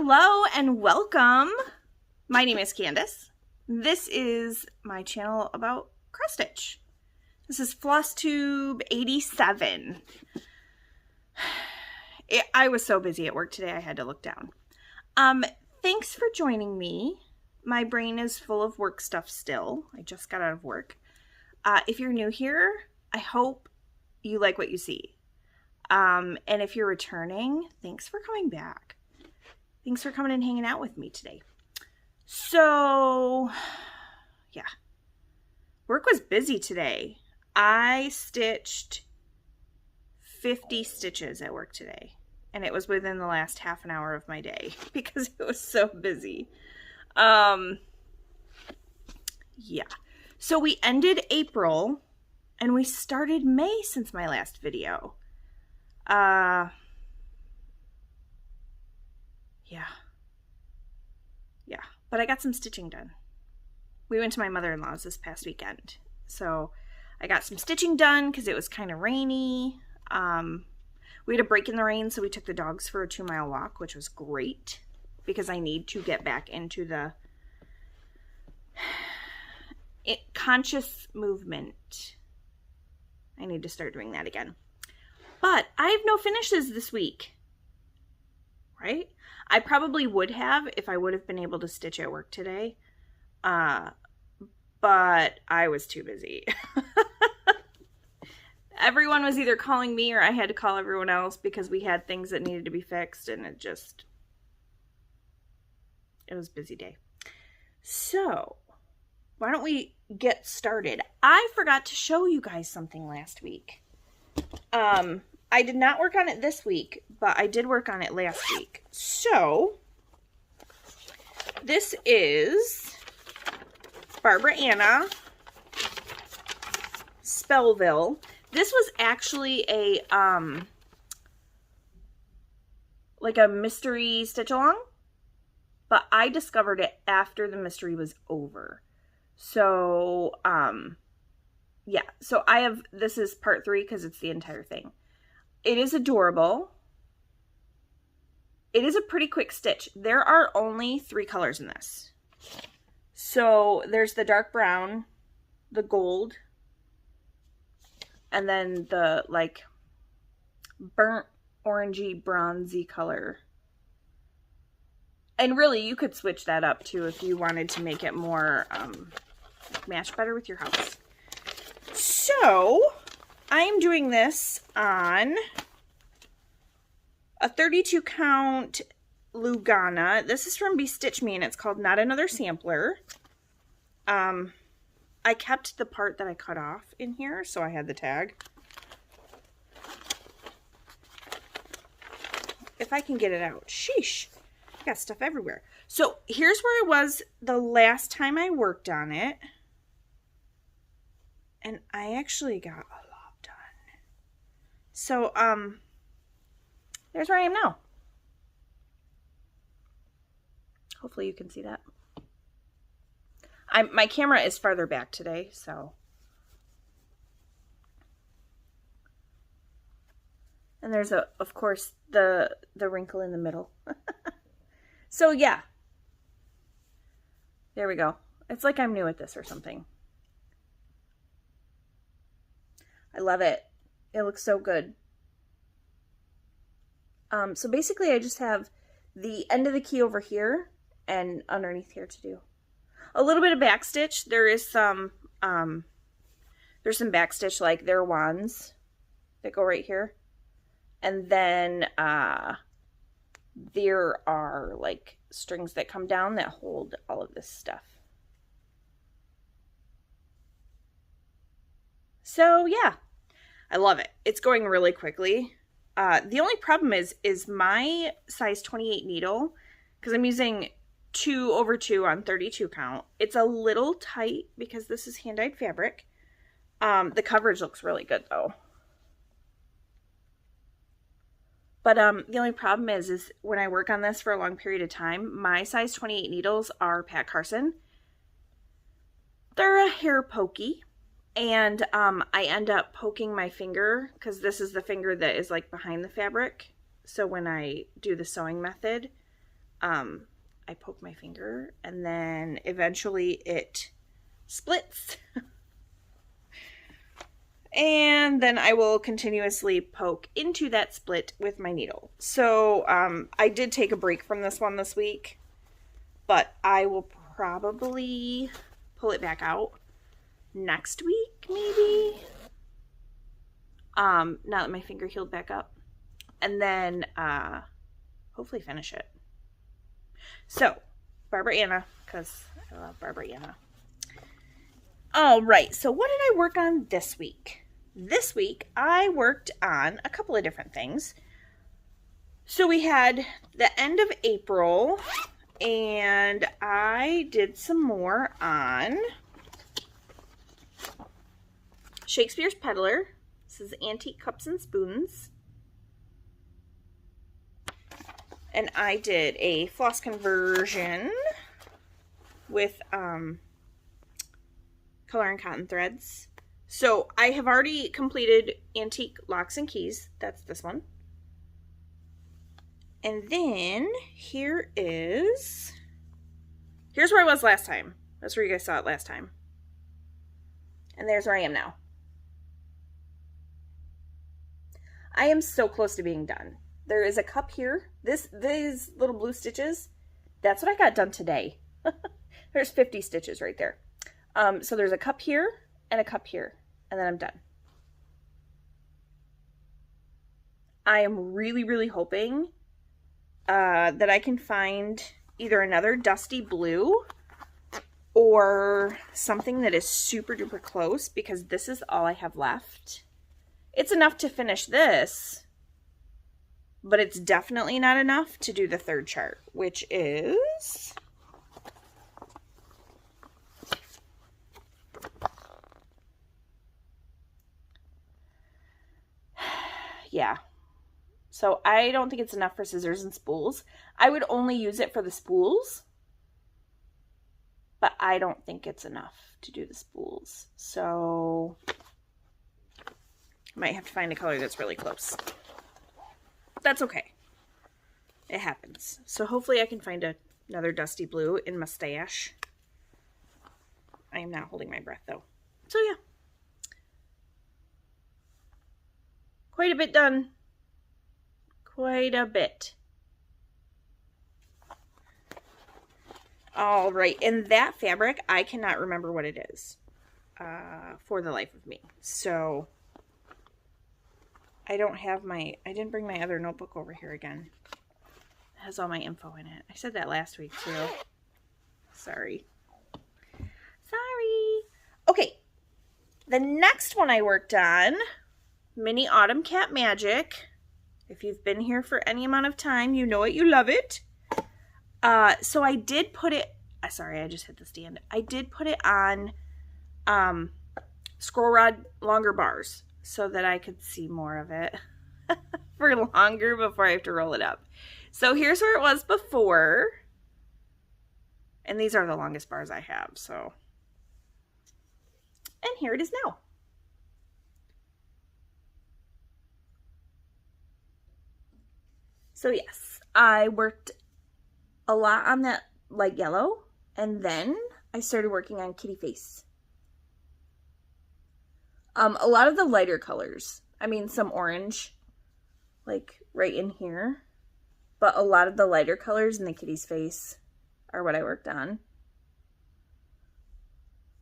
Hello and welcome. My name is Candace. This is my channel about cross stitch. This is Flosstube 87. I was so busy at work today I had to look down. Thanks for joining me. My brain is full of work stuff still. I just got out of work. If you're new here, I hope you like what you see. And if you're returning, thanks for coming back. Thanks for coming and hanging out with me today. So, yeah. Work was busy today. I stitched 50 stitches at work today. And it was within the last half an hour of my day because it was so busy. Yeah. So we ended April and we started May since my last video. Yeah, but I got some stitching done. We went to my mother-in-law's this past weekend. So I got some stitching done because it was kind of rainy. We had a break in the rain, so we took the dogs for a 2-mile walk, which was great because I need to get back into the conscious movement. I need to start doing that again. But I have no finishes this week, right? I probably would have if I would have been able to stitch at work today, but I was too busy. Everyone was either calling me or I had to call everyone else because we had things that needed to be fixed, and it was a busy day. So, why don't we get started? I forgot to show you guys something last week. I did not work on it this week, but I did work on it last week. So, this is Barbara Anna Spellville. This was actually a, like a mystery stitch-along, but I discovered it after the mystery was over. So, yeah. So this is part 3 because it's the entire thing. It is adorable. It is a pretty quick stitch. There are only 3 colors in this. So there's the dark brown, the gold, and then the like burnt orangey bronzy color. And really you could switch that up too if you wanted to make it more match better with your house. So I am doing this on a 32 count Lugana. This is from Be Stitch Me and it's called Not Another Sampler. I kept the part that I cut off in here, so I had the tag. If I can get it out. Sheesh. I got stuff everywhere. So here's where I was the last time I worked on it. And I actually got a lot done. So, there's where I am now. Hopefully you can see that. My camera is farther back today, so. And there's of course, the wrinkle in the middle. So yeah. There we go. It's like I'm new at this or something. I love it. It looks so good. So basically I just have the end of the key over here and underneath here to do. A little bit of back stitch. There is some, there's some back stitch, like there are wands that go right here. And then, there are like strings that come down that hold all of this stuff. So yeah, I love it. It's going really quickly. The only problem is my size 28 needle, because I'm using 2/2 on 32 count. It's a little tight because this is hand-dyed fabric. The coverage looks really good though. But the only problem is when I work on this for a long period of time, my size 28 needles are Pat Carson. They're a hair pokey. And I end up poking my finger because this is the finger that is like behind the fabric. So when I do the sewing method, I poke my finger and then eventually it splits. And then I will continuously poke into that split with my needle. So I did take a break from this one this week, but I will probably pull it back out next week, maybe. Now that my finger healed back up. And then hopefully finish it. So, Barbara Anna, because I love Barbara Anna. All right, so what did I work on this week? This week, I worked on a couple of different things. So we had the end of April, and I did some more on Shakespeare's Peddler. This is Antique Cups and Spoons. And I did a Floss Conversion with color and cotton threads. So I have already completed Antique Locks and Keys. That's this one. And then here's where I was last time. That's where you guys saw it last time. And there's where I am now. I am so close to being done. There is a cup here. These little blue stitches, that's what I got done today. There's 50 stitches right there. So there's a cup here and a cup here, and then I'm done. I am really, really hoping that I can find either another dusty blue or something that is super duper close, because this is all I have left. It's enough to finish this, but it's definitely not enough to do the third chart, which is yeah. So I don't think it's enough for scissors and spools. I would only use it for the spools, but I don't think it's enough to do the spools. So I might have to find a color that's really close. That's okay. It happens. So hopefully I can find another dusty blue in my stash. I am not holding my breath though. So yeah. Quite a bit done. Quite a bit. All right, and that fabric, I cannot remember what it is for the life of me. So I didn't bring my other notebook over here again. It has all my info in it. I said that last week too. Sorry. Okay, the next one I worked on, Mini Autumn Cat Magic. If you've been here for any amount of time, you know it, you love it. So I did put it, sorry, I just hit the stand. I did put it on scroll rod longer bars so that I could see more of it for longer before I have to roll it up. So here's where it was before. And these are the longest bars I have, so. And here it is now. So yes, I worked a lot on that light yellow, and then I started working on kitty face. A lot of the lighter colors, I mean some orange, like right in here, but a lot of the lighter colors in the kitty's face are what I worked on.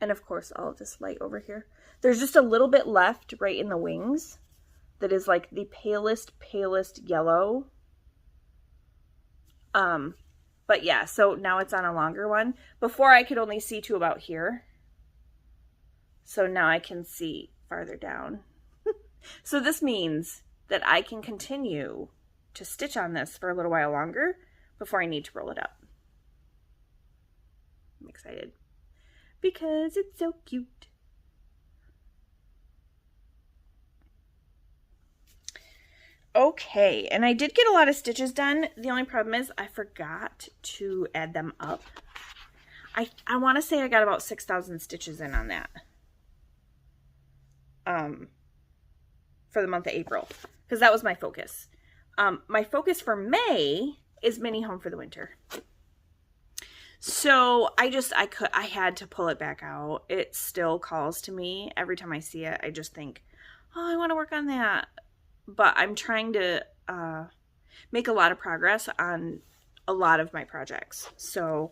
And of course all of this light over here. There's just a little bit left right in the wings that is like the palest yellow. But yeah, so now it's on a longer one. Before I could only see to about here. So now I can see farther down. So this means that I can continue to stitch on this for a little while longer before I need to roll it up. I'm excited because it's so cute. Okay, and I did get a lot of stitches done. The only problem is I forgot to add them up. I want to say I got about 6,000 stitches in on that. For the month of April, because that was my focus. My focus for May is Mini Home for the Winter. So I had to pull it back out. It still calls to me every time I see it. I just think, oh, I want to work on that. But I'm trying to make a lot of progress on a lot of my projects. So,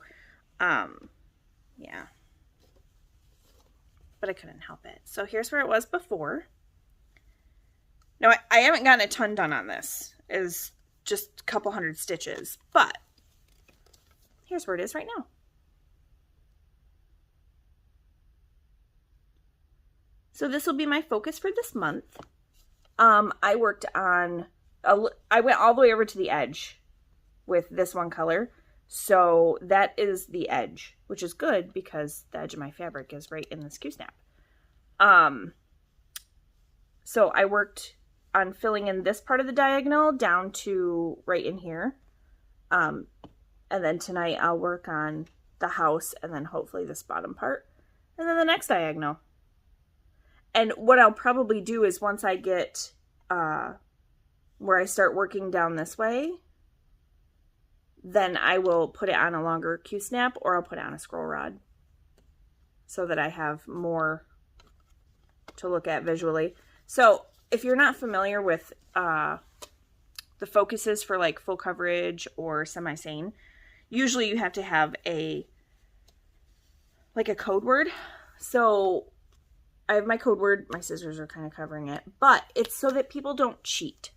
yeah. But I couldn't help it. So here's where it was before. Now, I haven't gotten a ton done on this. It's just a couple hundred stitches. But here's where it is right now. So this will be my focus for this month. I worked on, I went all the way over to the edge with this one color. So that is the edge, which is good because the edge of my fabric is right in this Q-snap. So I worked on filling in this part of the diagonal down to right in here. And then tonight I'll work on the house and then hopefully this bottom part. And then the next diagonal. And what I'll probably do is once I get where I start working down this way, then I will put it on a longer Q-snap or I'll put it on a scroll rod so that I have more to look at visually. So if you're not familiar with the focuses for like full coverage or semi-sane, usually you have to have a code word. So I have my code word. My scissors are kind of covering it, but it's so that people don't cheat,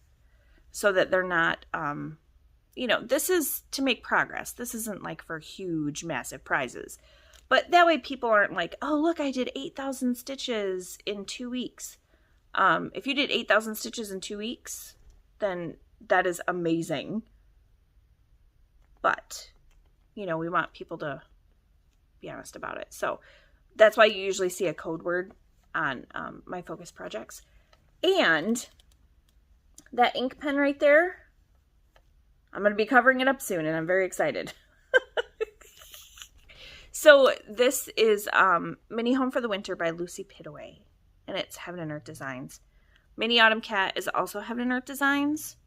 so that they're not, you know, this is to make progress. This isn't like for huge, massive prizes, but that way people aren't like, oh, look, I did 8,000 stitches in 2 weeks. If you did 8,000 stitches in 2 weeks, then that is amazing. But, you know, we want people to be honest about it. So that's why you usually see a code word on my focus projects. And that ink pen right there, I'm going to be covering it up soon and I'm very excited. So this is Mini Home for the Winter by Lucy Pittaway. And it's Heaven and Earth Designs. Mini Autumn Cat is also Heaven and Earth Designs.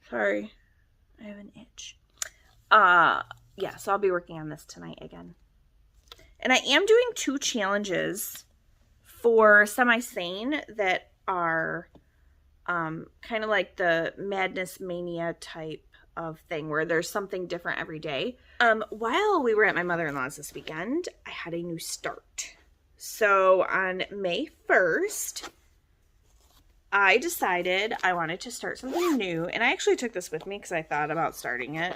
Sorry, I have an itch. Yeah, so I'll be working on this tonight again. And I am doing 2 challenges for semi-sane that are kind of like the Madness Mania type of thing where there's something different every day. While we were at my mother-in-law's this weekend, I had a new start. So on May 1st, I decided I wanted to start something new. And I actually took this with me because I thought about starting it.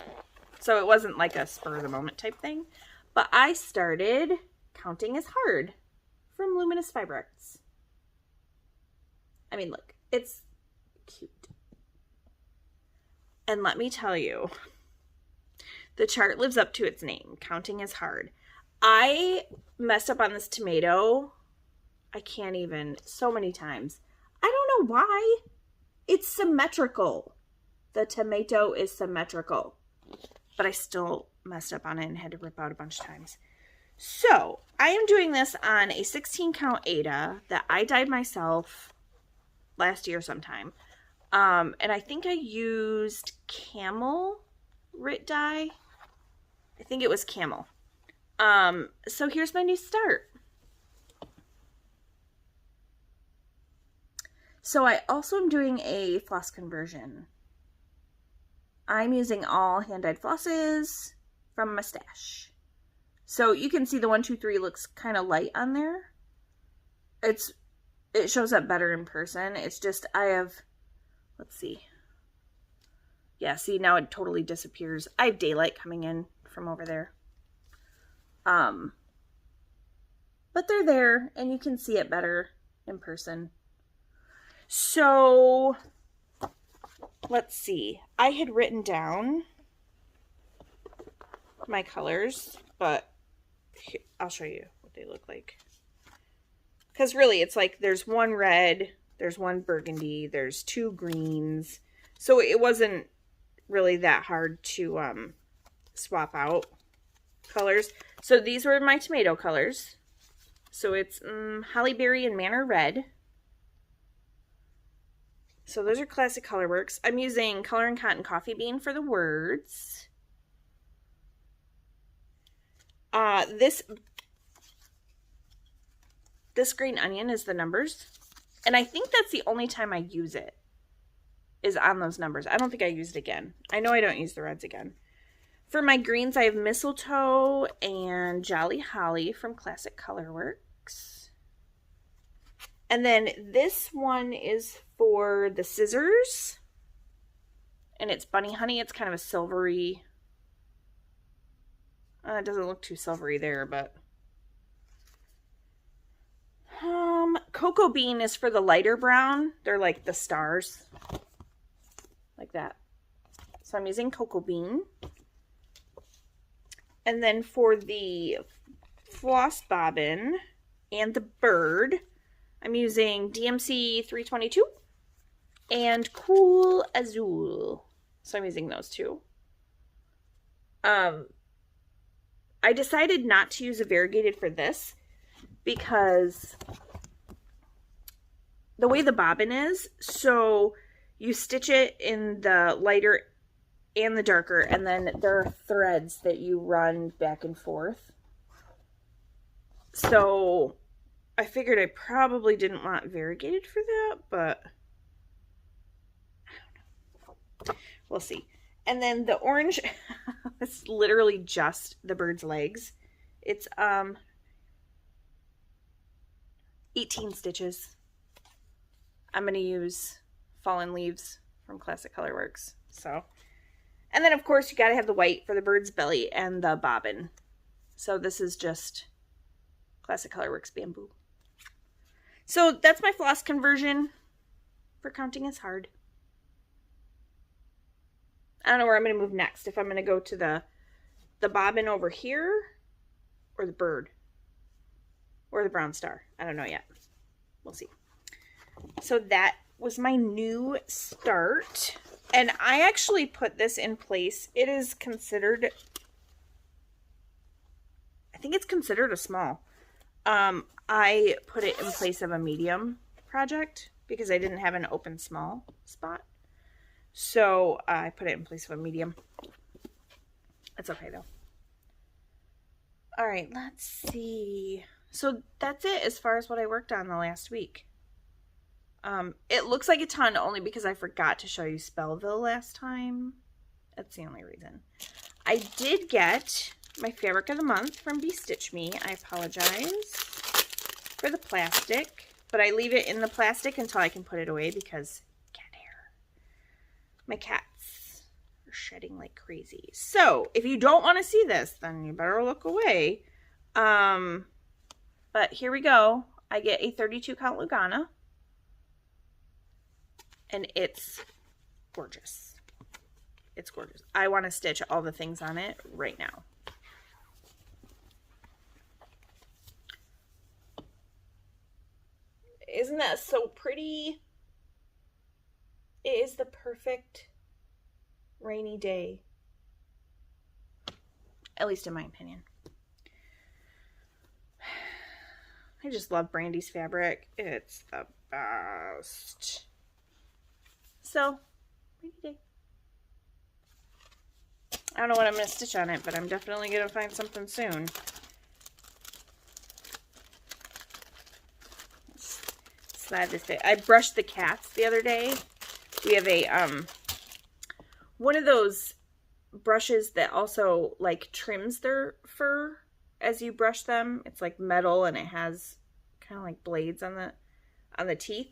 So it wasn't like a spur of the moment type thing. But I started Counting is Hard from Luminous Fiber Arts. I mean, look, it's cute. And let me tell you, the chart lives up to its name. Counting is Hard. I messed up on this tomato. I can't even, so many times. I don't know why. It's symmetrical. The tomato is symmetrical. But I still messed up on it and had to rip out a bunch of times. So, I am doing this on a 16 count Aida that I dyed myself last year sometime. And I think I used Camel Rit dye. I think it was Camel. So here's my new start. So I also am doing a floss conversion. I'm using all hand-dyed flosses from my stash. So you can see the 1, 2, 3 looks kind of light on there. It shows up better in person. It's just I have, let's see. Yeah, see now it totally disappears. I have daylight coming in from over there. But they're there and you can see it better in person. So let's see. I had written down my colors, but I'll show you what they look like. Because really, it's like there's 1 red, there's 1 burgundy, there's 2 greens. So it wasn't really that hard to swap out colors. So these were my tomato colors. So it's Holly Berry and Manor Red. So those are Classic Colorworks. I'm using Color and Cotton Coffee Bean for the words. This green onion is the numbers. And I think that's the only time I use it, is on those numbers. I don't think I used it again. I know I don't use the reds again. For my greens, I have Mistletoe and Jolly Holly from Classic Colorworks. And then this one is for the scissors. And it's Bunny Honey. It's kind of a silvery. It doesn't look too silvery there, but. Cocoa Bean is for the lighter brown. They're like the stars. Like that. So I'm using Cocoa Bean. And then for the floss bobbin and the bird, I'm using DMC 322 and Cool Azul. So I'm using those two. I decided not to use a variegated for this because the way the bobbin is, so you stitch it in the lighter and the darker, and then there are threads that you run back and forth. So I figured I probably didn't want variegated for that, but I don't know. We'll see. And then the orange, it's literally just the bird's legs. It's 18 stitches. I'm going to use Fallen Leaves from Classic Colorworks. So, and then of course you got to have the white for the bird's belly and the bobbin. So this is just Classic Colorworks Bamboo. So that's my floss conversion for Counting is Hard. I don't know where I'm going to move next. If I'm going to go to the bobbin over here or the bird or the brown star. I don't know yet. We'll see. So that was my new start. And I actually put this in place. It is considered, I think it's considered a small. I put it in place of a medium project because I didn't have an open small spot. So I put it in place of a medium. It's okay though. All right, let's see. So that's it as far as what I worked on the last week. It looks like a ton only because I forgot to show you Spellville last time. That's the only reason. I did get my fabric of the month from Be Stitch Me. I apologize for the plastic, but I leave it in the plastic until I can put it away because cat hair. My cats are shedding like crazy. So if you don't want to see this, then you better look away. But here we go. I get a 32 count Lugana. And it's gorgeous. It's gorgeous. I want to stitch all the things on it right now. Isn't that so pretty? It is the perfect rainy day. At least in my opinion. I just love Brandy's fabric. It's the best. So, rainy day. I don't know what I'm going to stitch on it, but I'm definitely going to find something soon. Slide this thing. I brushed the cats the other day. We have a, one of those brushes that also, like, trims their fur as you brush them. It's like metal and it has kind of like blades on the teeth.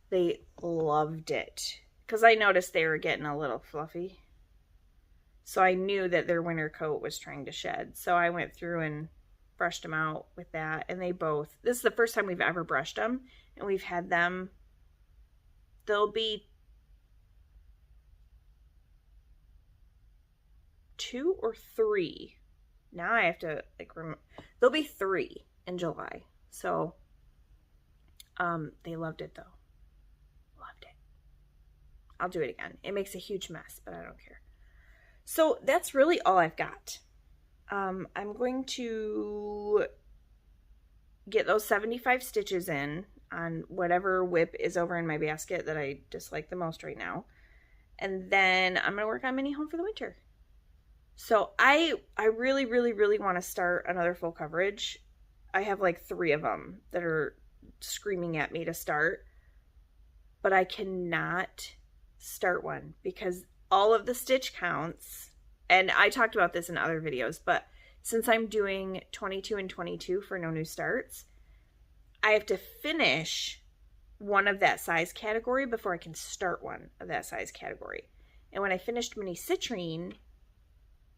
They loved it because I noticed they were getting a little fluffy. So I knew that their winter coat was trying to shed. So I went through and brushed them out with that. And they both, this is the first time we've ever brushed them. And we've had them, they'll be 2 or 3. Now I have to, like, remember. There'll be 3 in July. So, they loved it, though. Loved it. I'll do it again. It makes a huge mess, but I don't care. So, that's really all I've got. I'm going to get those 75 stitches in. on whatever WIP is over in my basket that I dislike the most right now. And then I'm going to work on Mini Home for the winter. So I really, really, really want to start another full coverage. I have like 3 of them that are screaming at me to start. But I cannot start one because all of the stitch counts, and I talked about this in other videos, but since I'm doing 22 and 22 for no new starts, I have to finish one of that size category before I can start one of that size category. And when I finished Mini Citrine,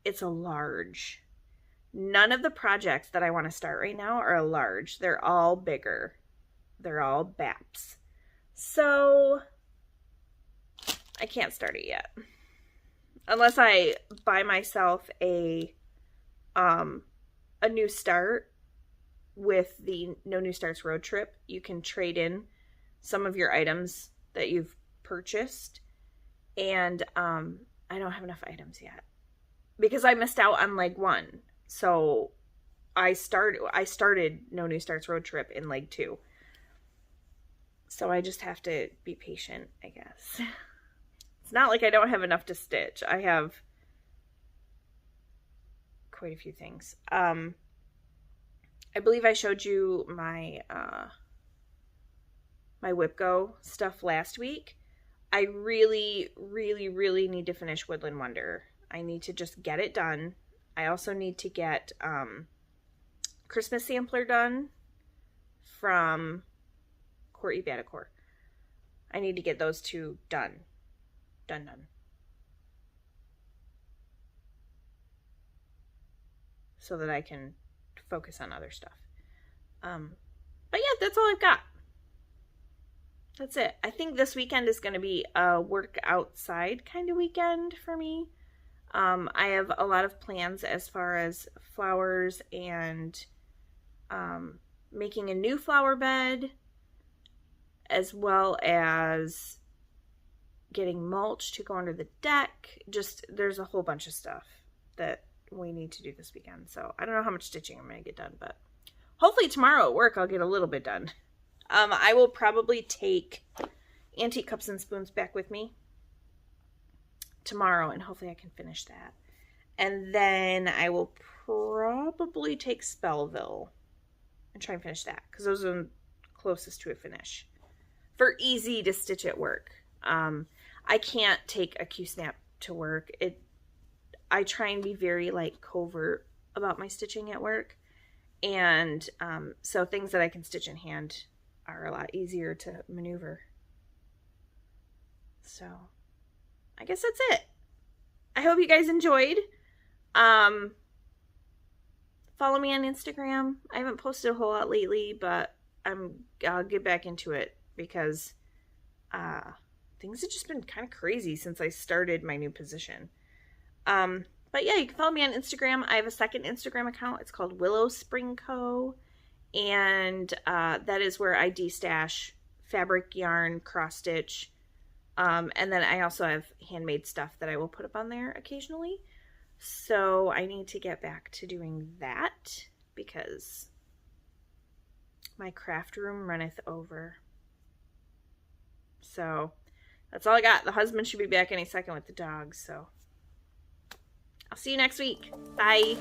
it's a large. None of the projects that I want to start right now are a large. They're all bigger. They're all BAPs. So I can't start it yet. Unless I buy myself a new start with the No New Starts road trip. You can trade in some of your items that you've purchased. And I don't have enough items yet. Because I missed out on leg 1. So I started No New Starts road trip in leg 2. So I just have to be patient, I guess. It's not like I don't have enough to stitch. I have quite a few things. I believe I showed you my my WIPGO stuff last week. I really, really, really need to finish Woodland Wonder. I need to just get it done. I also need to get Christmas Sampler done from Courtney Badacore. I need to get those 2 done. Done. So that I can focus on other stuff. But yeah, that's all I've got. That's it. I think this weekend is going to be a work outside kind of weekend for me. I have a lot of plans as far as flowers and making a new flower bed, as well as getting mulch to go under the deck. Just, there's a whole bunch of stuff that we need to do this weekend. So I don't know how much stitching I'm going to get done, but hopefully tomorrow at work I'll get a little bit done. I will probably take Antique Cups and Spoons back with me tomorrow, and hopefully I can finish that. And then I will probably take Spellville and try and finish that, because those are the closest to a finish for easy to stitch at work. I can't take a Q-snap to work. I try and be very like covert about my stitching at work, and so things that I can stitch in hand are a lot easier to maneuver. So I guess that's it. I hope you guys enjoyed. Follow me on Instagram. I haven't posted a whole lot lately, but I'll get back into it because things have just been kind of crazy since I started my new position. But yeah, you can follow me on Instagram. I have a second Instagram account. It's called Willow Spring Co. And that is where I de-stash fabric, yarn, cross stitch. And then I also have handmade stuff that I will put up on there occasionally. So I need to get back to doing that because my craft room runneth over. So that's all I got. The husband should be back any second with the dogs. So I'll see you next week. Bye.